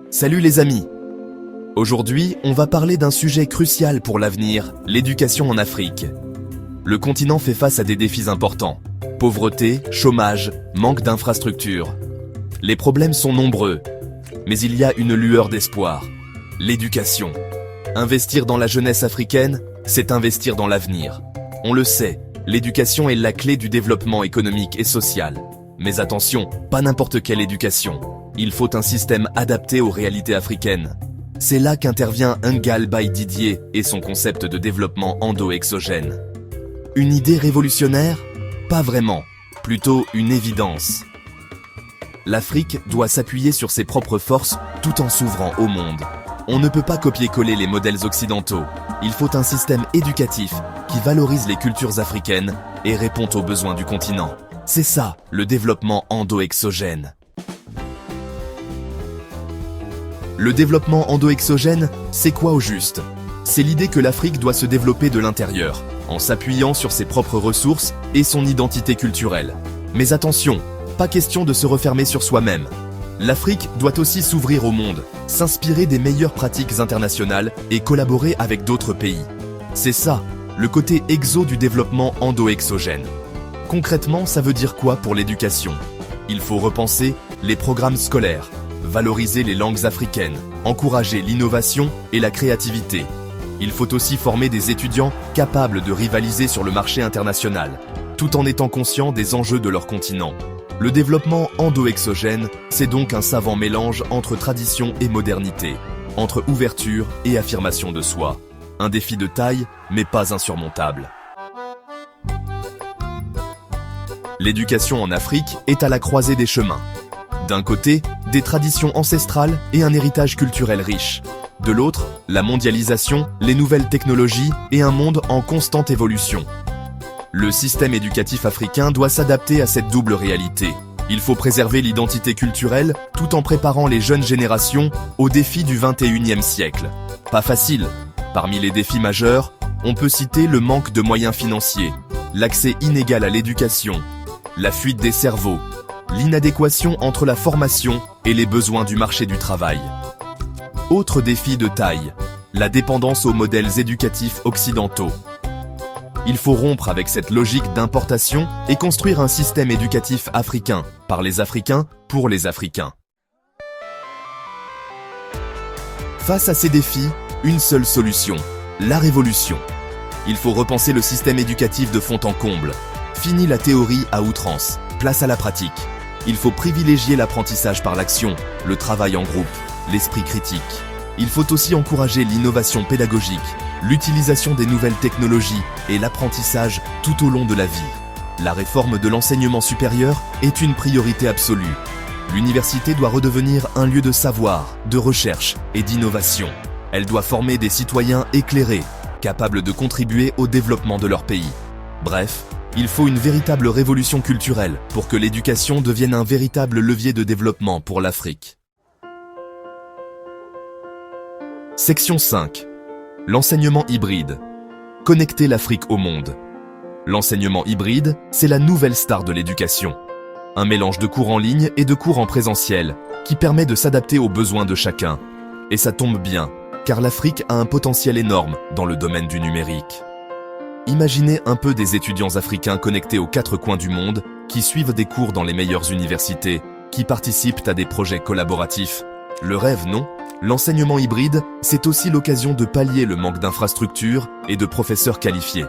Salut les amis! Aujourd'hui, on va parler d'un sujet crucial pour l'avenir, l'éducation en Afrique. Le continent fait face à des défis importants. Pauvreté, chômage, manque d'infrastructures. Les problèmes sont nombreux, mais il y a une lueur d'espoir. L'éducation. Investir dans la jeunesse africaine, c'est investir dans l'avenir. On le sait, l'éducation est la clé du développement économique et social. Mais attention, pas n'importe quelle éducation. Il faut un système adapté aux réalités africaines. C'est là qu'intervient Ngal by Didier et son concept de développement endo-exogène. Une idée révolutionnaire? Pas vraiment, plutôt une évidence. L'Afrique doit s'appuyer sur ses propres forces tout en s'ouvrant au monde. On ne peut pas copier-coller les modèles occidentaux. Il faut un système éducatif qui valorise les cultures africaines et répond aux besoins du continent. C'est ça, le développement endo-exogène. Le développement endo-exogène, c'est quoi au juste? C'est l'idée que l'Afrique doit se développer de l'intérieur, en s'appuyant sur ses propres ressources et son identité culturelle. Mais attention, pas question de se refermer sur soi-même. L'Afrique doit aussi s'ouvrir au monde, s'inspirer des meilleures pratiques internationales et collaborer avec d'autres pays. C'est ça, le côté exo du développement endo-exogène. Concrètement, ça veut dire quoi pour l'éducation? Il faut repenser les programmes scolaires, valoriser les langues africaines, encourager l'innovation et la créativité. Il faut aussi former des étudiants capables de rivaliser sur le marché international, tout en étant conscients des enjeux de leur continent. Le développement endo-exogène, c'est donc un savant mélange entre tradition et modernité, entre ouverture et affirmation de soi. Un défi de taille, mais pas insurmontable. L'éducation en Afrique est à la croisée des chemins. D'un côté, des traditions ancestrales et un héritage culturel riche. De l'autre, la mondialisation, les nouvelles technologies et un monde en constante évolution. Le système éducatif africain doit s'adapter à cette double réalité. Il faut préserver l'identité culturelle tout en préparant les jeunes générations aux défis du XXIe siècle. Pas facile. Parmi les défis majeurs, on peut citer le manque de moyens financiers, l'accès inégal à l'éducation, la fuite des cerveaux, l'inadéquation entre la formation et les besoins du marché du travail. Autre défi de taille, la dépendance aux modèles éducatifs occidentaux. Il faut rompre avec cette logique d'importation et construire un système éducatif africain, par les Africains, pour les Africains. Face à ces défis, une seule solution, la révolution. Il faut repenser le système éducatif de fond en comble. Fini la théorie à outrance, place à la pratique. Il faut privilégier l'apprentissage par l'action, le travail en groupe, l'esprit critique. Il faut aussi encourager l'innovation pédagogique, l'utilisation des nouvelles technologies et l'apprentissage tout au long de la vie. La réforme de l'enseignement supérieur est une priorité absolue. L'université doit redevenir un lieu de savoir, de recherche et d'innovation. Elle doit former des citoyens éclairés, capables de contribuer au développement de leur pays. Bref, il faut une véritable révolution culturelle pour que l'éducation devienne un véritable levier de développement pour l'Afrique. Section 5. L'enseignement hybride. Connecter l'Afrique au monde. L'enseignement hybride, c'est la nouvelle star de l'éducation. Un mélange de cours en ligne et de cours en présentiel qui permet de s'adapter aux besoins de chacun. Et ça tombe bien, car l'Afrique a un potentiel énorme dans le domaine du numérique. Imaginez un peu des étudiants africains connectés aux 4 coins du monde, qui suivent des cours dans les meilleures universités, qui participent à des projets collaboratifs. Le rêve, non? L'enseignement hybride, c'est aussi l'occasion de pallier le manque d'infrastructures et de professeurs qualifiés.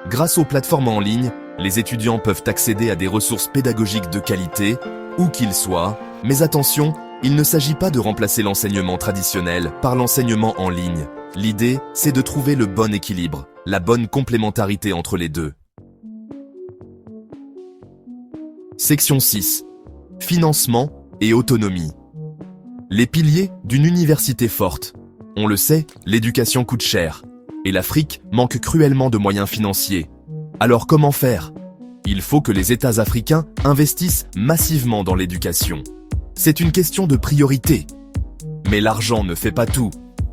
Grâce aux plateformes en ligne, les étudiants peuvent accéder à des ressources pédagogiques de qualité, où qu'ils soient, mais attention, il ne s'agit pas de remplacer l'enseignement traditionnel par l'enseignement en ligne. L'idée, c'est de trouver le bon équilibre, la bonne complémentarité entre les deux. Section 6. Financement et autonomie. Les piliers d'une université forte. On le sait, l'éducation coûte cher, et l'Afrique manque cruellement de moyens financiers. Alors comment faire? Il faut que les États africains investissent massivement dans l'éducation. C'est une question de priorité. Mais l'argent ne fait pas tout.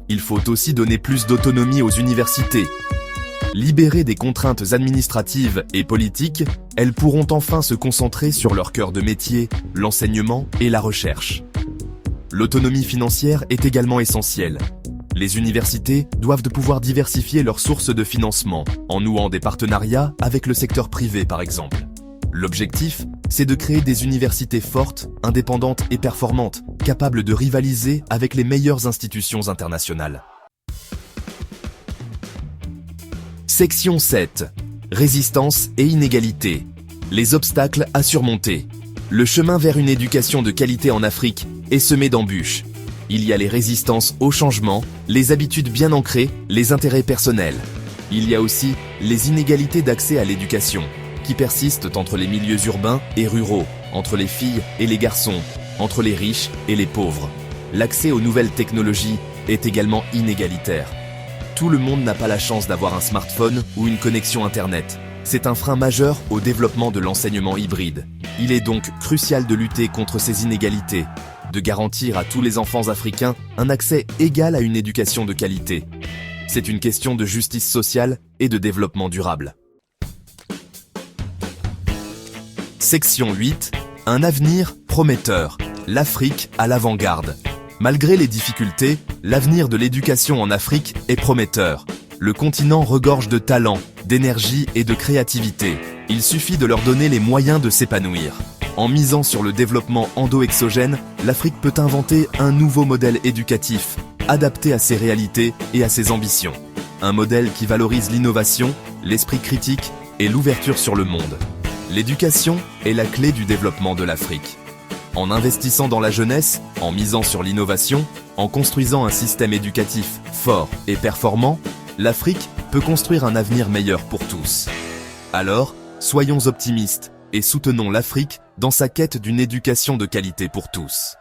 Il faut aussi donner plus d'autonomie aux universités. Libérées des contraintes administratives et politiques, elles pourront enfin se concentrer sur leur cœur de métier, l'enseignement et la recherche. L'autonomie financière est également essentielle. Les universités doivent de pouvoir diversifier leurs sources de financement, en nouant des partenariats avec le secteur privé par exemple. L'objectif, c'est de créer des universités fortes, indépendantes et performantes, capables de rivaliser avec les meilleures institutions internationales. Section 7. Résistance et inégalité. Les obstacles à surmonter. Le chemin vers une éducation de qualité en Afrique est semé d'embûches. Il y a les résistances au changement, les habitudes bien ancrées, les intérêts personnels. Il y a aussi les inégalités d'accès à l'éducation, qui persistent entre les milieux urbains et ruraux, entre les filles et les garçons, entre les riches et les pauvres. L'accès aux nouvelles technologies est également inégalitaire. Tout le monde n'a pas la chance d'avoir un smartphone ou une connexion Internet. C'est un frein majeur au développement de l'enseignement hybride. Il est donc crucial de lutter contre ces inégalités, de garantir à tous les enfants africains un accès égal à une éducation de qualité. C'est une question de justice sociale et de développement durable. Section 8. Un avenir prometteur. L'Afrique à l'avant-garde. Malgré les difficultés, l'avenir de l'éducation en Afrique est prometteur. Le continent regorge de talent, d'énergie et de créativité. Il suffit de leur donner les moyens de s'épanouir. En misant sur le développement endo-exogène, l'Afrique peut inventer un nouveau modèle éducatif, adapté à ses réalités et à ses ambitions. Un modèle qui valorise l'innovation, l'esprit critique et l'ouverture sur le monde. L'éducation est la clé du développement de l'Afrique. En investissant dans la jeunesse, en misant sur l'innovation, en construisant un système éducatif fort et performant, l'Afrique peut construire un avenir meilleur pour tous. Alors, soyons optimistes et soutenons l'Afrique dans sa quête d'une éducation de qualité pour tous.